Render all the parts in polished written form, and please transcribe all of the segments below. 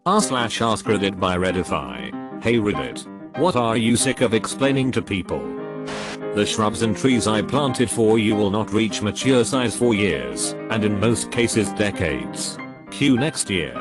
r/AskReddit by Reddify. Hey Reddit. What are you sick of explaining to people? The shrubs and trees I planted for you will not reach mature size for years, and in most cases decades. Q next year.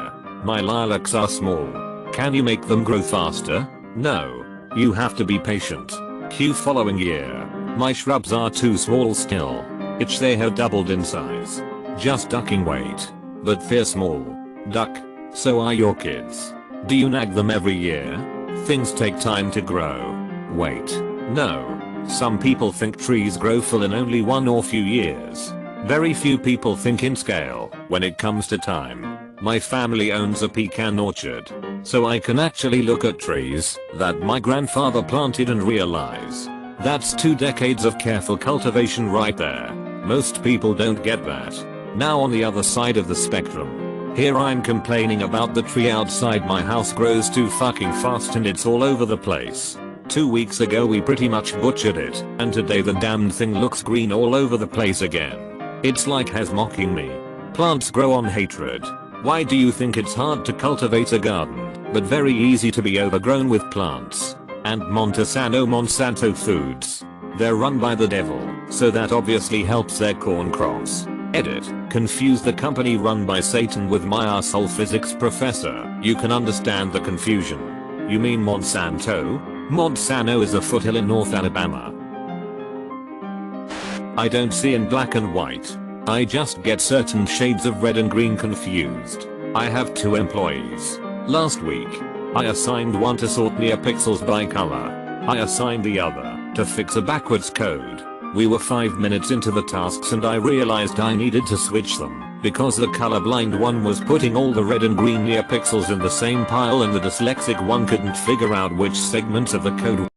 My lilacs are small. Can you make them grow faster? No. You have to be patient. Q following year. My shrubs are too small still. Itch they have doubled in size. Just ducking weight. But they're small. Duck. So are your kids. Do you nag them every year? Things take time to grow. Wait. No. Some people think trees grow full in only 1 or few years. Very few people think in scale when it comes to time. My family owns a pecan orchard, so I can actually look at trees that my grandfather planted and realize that's 2 decades of careful cultivation right there. Most people don't get that. Now on the other side of the spectrum, here I'm complaining about the tree outside my house grows too fucking fast and it's all over the place. 2 weeks ago we pretty much butchered it, and today the damned thing looks green all over the place again. It's like has mocking me. Plants grow on hatred. Why do you think it's hard to cultivate a garden, but very easy to be overgrown with plants? And Monsanto Foods. They're run by the devil, so that obviously helps their corn crops. Edit. Confuse the company run by Satan with my arsehole physics professor. You can understand the confusion. You mean Monsanto? Monsanto is a foothill in North Alabama. I don't see in black and white. I just get certain shades of red and green confused. I have 2 employees. Last week, I assigned one to sort near pixels by color. I assigned the other to fix a backwards code. We were 5 minutes into the tasks and I realized I needed to switch them because the colorblind one was putting all the red and green near pixels in the same pile and the dyslexic one couldn't figure out which segments of the code.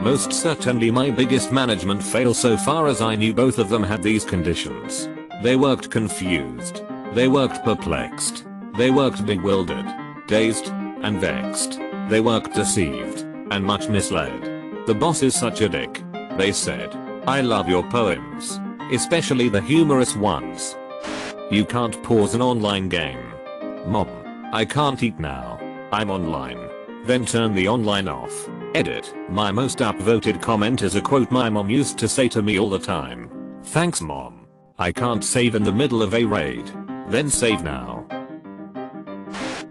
Most certainly my biggest management fail so far, as I knew both of them had these conditions. They worked confused. They worked perplexed. They worked bewildered, dazed, and vexed. They worked deceived and much misled. The boss is such a dick. They said, I love your poems, especially the humorous ones. You can't pause an online game. Mom, I can't eat now. I'm online. Then turn the online off. Edit. My most upvoted comment is a quote my mom used to say to me all the time. Thanks mom. I can't save in the middle of a raid. Then save now.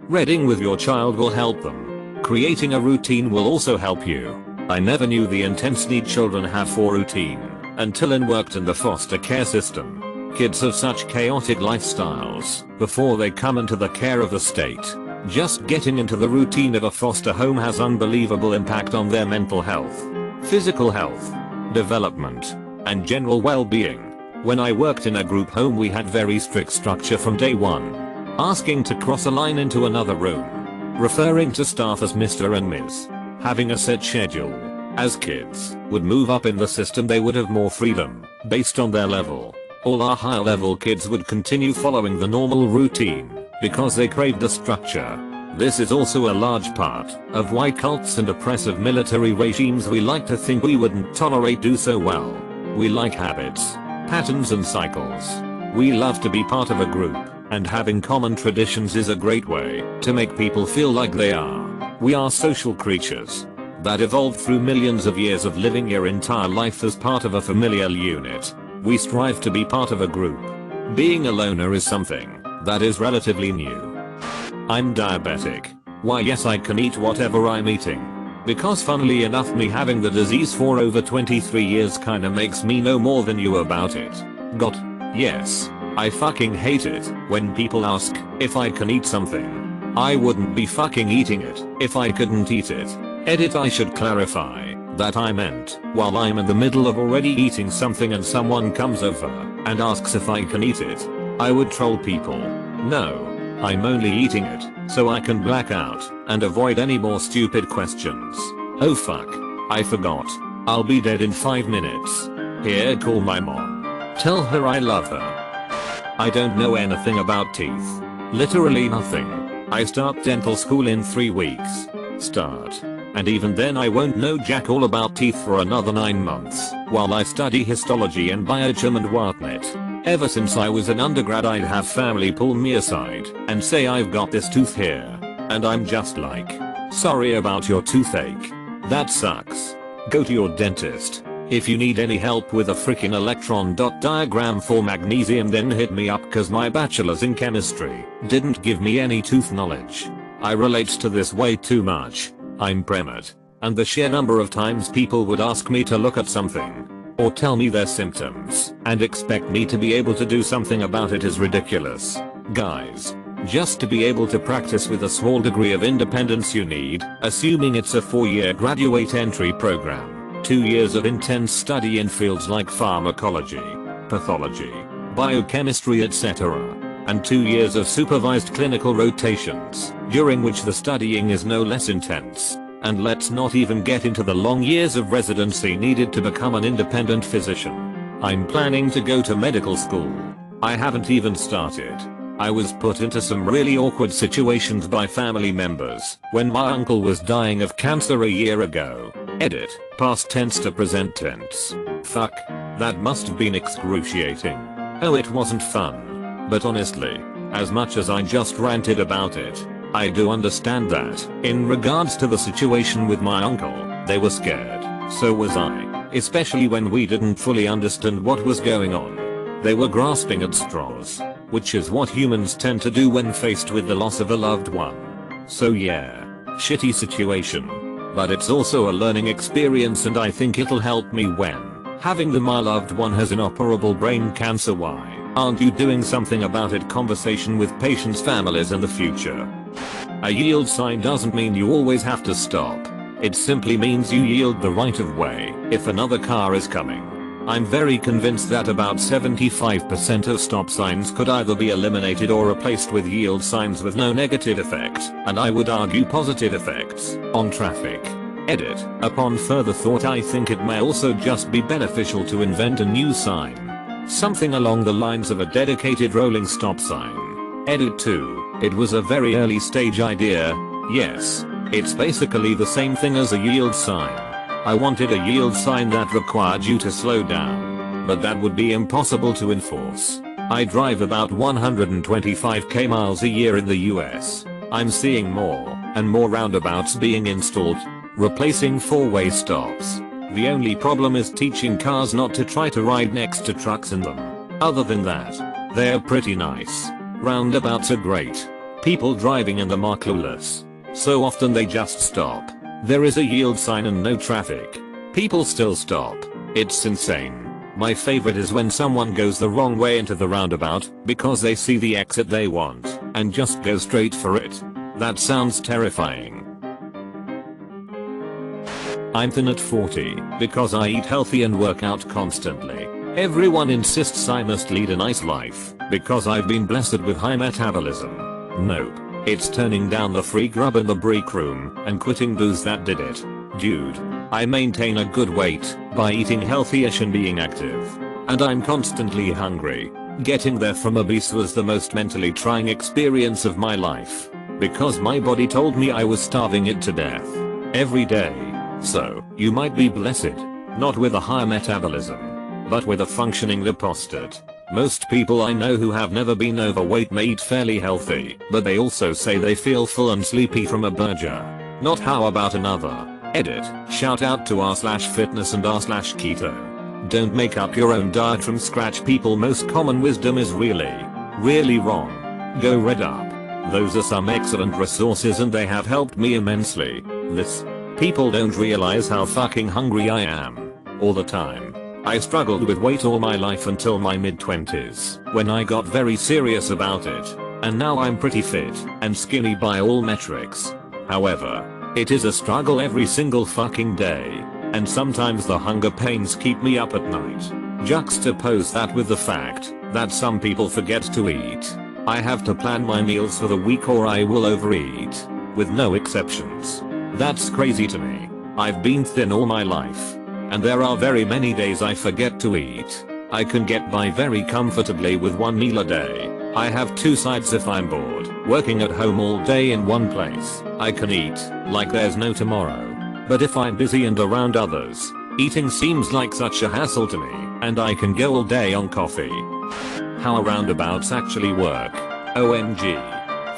Reading with your child will help them. Creating a routine will also help you. I never knew the intense need children have for routine until I worked in the foster care system. Kids have such chaotic lifestyles before they come into the care of the state. Just getting into the routine of a foster home has unbelievable impact on their mental health, physical health, development, and general well-being. When I worked in a group home we had very strict structure from day one. Asking to cross a line into another room. Referring to staff as Mr. and Ms. Having a set schedule. As kids would move up in the system they would have more freedom based on their level. All our higher level kids would continue following the normal routine because they craved the structure. This is also a large part of why cults and oppressive military regimes we like to think we wouldn't tolerate do so well. We like habits, patterns and cycles. We love to be part of a group, and having common traditions is a great way to make people feel like they are. We are social creatures that evolved through millions of years of living your entire life as part of a familial unit. We strive to be part of a group. Being a loner is something that is relatively new. I'm diabetic. Why yes, I can eat whatever I'm eating. Because funnily enough me having the disease for over 23 years kinda makes me know more than you about it. Got. Yes. I fucking hate it when people ask if I can eat something. I wouldn't be fucking eating it if I couldn't eat it. Edit. I should clarify that I meant while I'm in the middle of already eating something and someone comes over and asks if I can eat it, I would troll people. No. I'm only eating it so I can black out and avoid any more stupid questions. Oh fuck. I forgot. I'll be dead in 5 minutes. Here, call my mom. Tell her I love her. I don't know anything about teeth. Literally nothing. I start dental school in 3 weeks. Start. And even then I won't know jack all about teeth for another 9 months while I study histology and biochom and whatnot. Ever since I was an undergrad I'd have family pull me aside and say I've got this tooth here. And I'm just like, sorry about your toothache. That sucks. Go to your dentist. If you need any help with a freaking electron dot diagram for magnesium, then hit me up, cause my bachelor's in chemistry didn't give me any tooth knowledge. I relate to this way too much. I'm premed, and the sheer number of times people would ask me to look at something or tell me their symptoms and expect me to be able to do something about it is ridiculous. Guys, just to be able to practice with a small degree of independence you need, assuming it's a 4-year graduate entry program, 2 years of intense study in fields like pharmacology, pathology, biochemistry, etc., and 2 years of supervised clinical rotations, during which the studying is no less intense. And let's not even get into the long years of residency needed to become an independent physician. I'm planning to go to medical school. I haven't even started. I was put into some really awkward situations by family members when my uncle was dying of cancer a year ago. Edit, past tense to present tense. Fuck, that must have been excruciating. Oh, it wasn't fun. But honestly, as much as I just ranted about it, I do understand that, in regards to the situation with my uncle, they were scared. So was I, especially when we didn't fully understand what was going on. They were grasping at straws, which is what humans tend to do when faced with the loss of a loved one. So yeah, shitty situation. But it's also a learning experience, and I think it'll help me when having my loved one has inoperable brain cancer. Why aren't you doing something about it? Conversation with patients' families in the future. A yield sign doesn't mean you always have to stop. It simply means you yield the right of way if another car is coming. I'm very convinced that about 75% of stop signs could either be eliminated or replaced with yield signs with no negative effect, and I would argue positive effects, on traffic. Edit, upon further thought I think it may also just be beneficial to invent a new sign. Something along the lines of a dedicated rolling stop sign. Edit 2. It was a very early stage idea. Yes, it's basically the same thing as a yield sign. I wanted a yield sign that required you to slow down, but that would be impossible to enforce. I drive about 125k miles a year in the US. I'm seeing more and more roundabouts being installed, replacing 4-way stops. The only problem is teaching cars not to try to ride next to trucks in them. Other than that, they're pretty nice. Roundabouts are great. People driving in them are clueless. So often they just stop. There is a yield sign and no traffic. People still stop. It's insane. My favorite is when someone goes the wrong way into the roundabout because they see the exit they want and just go straight for it. That sounds terrifying. I'm thin at 40 because I eat healthy and work out constantly. Everyone insists I must lead a nice life because I've been blessed with high metabolism. Nope. It's turning down the free grub in the break room and quitting booze that did it. Dude, I maintain a good weight by eating healthy-ish and being active. And I'm constantly hungry. Getting there from obese was the most mentally trying experience of my life because my body told me I was starving it to death every day. So, you might be blessed, not with a higher metabolism, but with a functioning lipostat. Most people I know who have never been overweight may eat fairly healthy, but they also say they feel full and sleepy from a burger. Not how about another. Edit, shout out to r/fitness and r/keto. Don't make up your own diet from scratch, people. Most common wisdom is really wrong. Go read up. Those are some excellent resources and they have helped me immensely. People don't realize how fucking hungry I am all the time. I struggled with weight all my life until my mid-20s, when I got very serious about it, and now I'm pretty fit and skinny by all metrics. However, it is a struggle every single fucking day, and sometimes the hunger pains keep me up at night. Juxtapose that with the fact that some people forget to eat. I have to plan my meals for the week or I will overeat, with no exceptions. That's crazy to me. I've been thin all my life, and there are very many days I forget to eat. I can get by very comfortably with one meal a day. I have two sides if I'm bored. Working at home all day in one place, I can eat like there's no tomorrow. But if I'm busy and around others, eating seems like such a hassle to me, and I can go all day on coffee. How roundabouts actually work. OMG.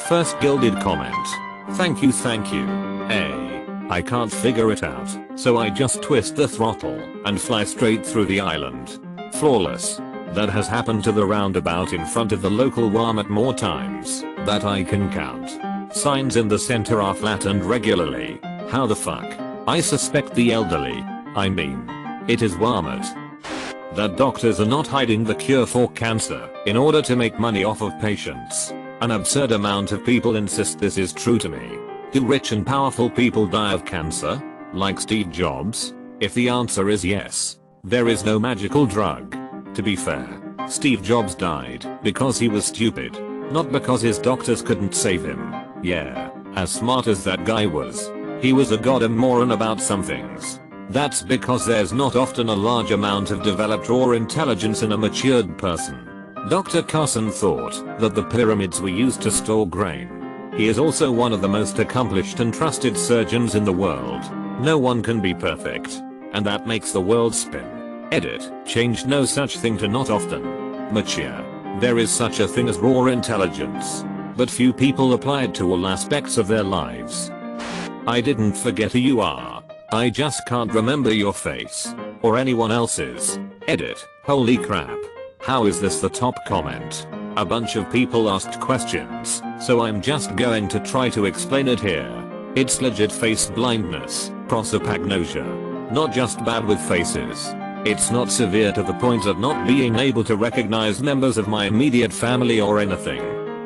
First gilded comment. Thank you, thank you. Hey, I can't figure it out, so I just twist the throttle and fly straight through the island. Flawless. That has happened to the roundabout in front of the local Walmart more times that I can count. Signs in the center are flattened regularly. How the fuck? I suspect the elderly. I mean, it is Walmart. That doctors are not hiding the cure for cancer in order to make money off of patients. An absurd amount of people insist this is true to me. Do rich and powerful people die of cancer? Like Steve Jobs? If the answer is yes, there is no magical drug. To be fair, Steve Jobs died because he was stupid, not because his doctors couldn't save him. Yeah, as smart as that guy was, he was a goddamn moron about some things. That's because there's not often a large amount of developed raw intelligence in a matured person. Dr. Carson thought that the pyramids were used to store grain. He is also one of the most accomplished and trusted surgeons in the world. No one can be perfect, and that makes the world spin. Edit, change no such thing to not often. Mature. There is such a thing as raw intelligence, but few people apply it to all aspects of their lives. I didn't forget who you are. I just can't remember your face. Or anyone else's. Edit, holy crap. How is this the top comment? A bunch of people asked questions, so I'm just going to try to explain it here. It's legit face blindness, prosopagnosia. Not just bad with faces. It's not severe to the point of not being able to recognize members of my immediate family or anything.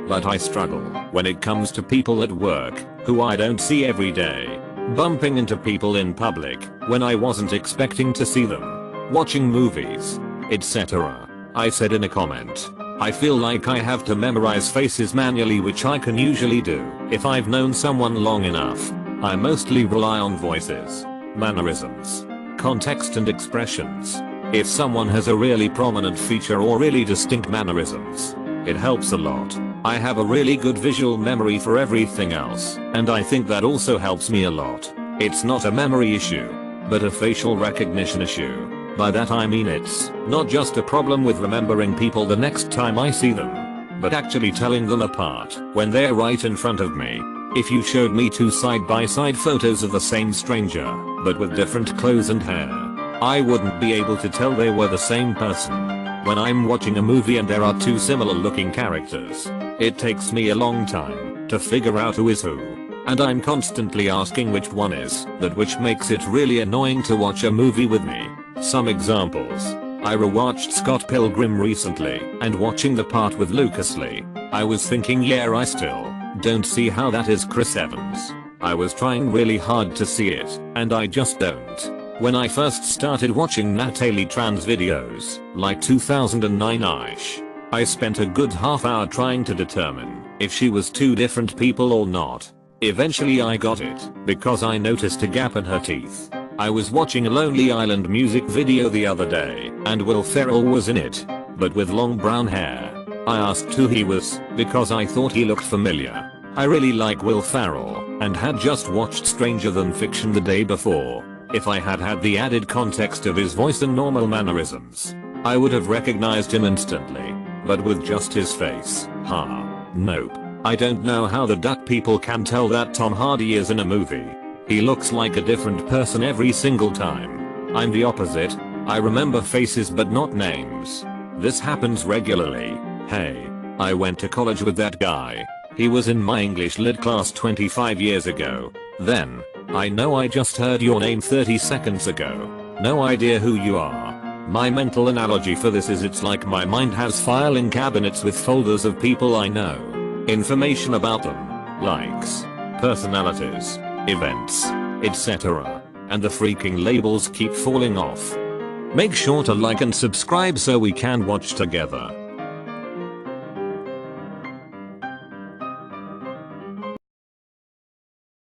But I struggle when it comes to people at work, who I don't see every day. Bumping into people in public, when I wasn't expecting to see them. Watching movies, etc. I said in a comment, I feel like I have to memorize faces manually, which I can usually do if I've known someone long enough. I mostly rely on voices, mannerisms, context and expressions. If someone has a really prominent feature or really distinct mannerisms, it helps a lot. I have a really good visual memory for everything else, and I think that also helps me a lot. It's not a memory issue, but a facial recognition issue. By that I mean it's not just a problem with remembering people the next time I see them, but actually telling them apart when they're right in front of me. If you showed me two side-by-side photos of the same stranger, but with different clothes and hair, I wouldn't be able to tell they were the same person. When I'm watching a movie and there are two similar looking characters, it takes me a long time to figure out who is who. And I'm constantly asking which one is that, which makes it really annoying to watch a movie with me. Some examples. I rewatched Scott Pilgrim recently, and watching the part with Lucas Lee, I was thinking, yeah, I still don't see how that is Chris Evans. I was trying really hard to see it, and I just don't. When I first started watching Natalie Tran's videos, like 2009ish, I spent a good half hour trying to determine if she was two different people or not. Eventually I got it, because I noticed a gap in her teeth. I was watching a Lonely Island music video the other day, and Will Ferrell was in it, but with long brown hair. I asked who he was, because I thought he looked familiar. I really like Will Ferrell, and had just watched Stranger Than Fiction the day before. If I had had the added context of his voice and normal mannerisms, I would have recognized him instantly. But with just his face, nope. I don't know how the duck people can tell that Tom Hardy is in a movie. He looks like a different person every single time. I'm the opposite. I remember faces but not names. This happens regularly. Hey, I went to college with that guy. He was in my English lit class 25 years ago. Then, I know I just heard your name 30 seconds ago. No idea who you are. My mental analogy for this is it's like my mind has filing cabinets with folders of people I know. Information about them, likes, personalities, events, etc. And the freaking labels keep falling off. Make sure to like and subscribe so we can watch together.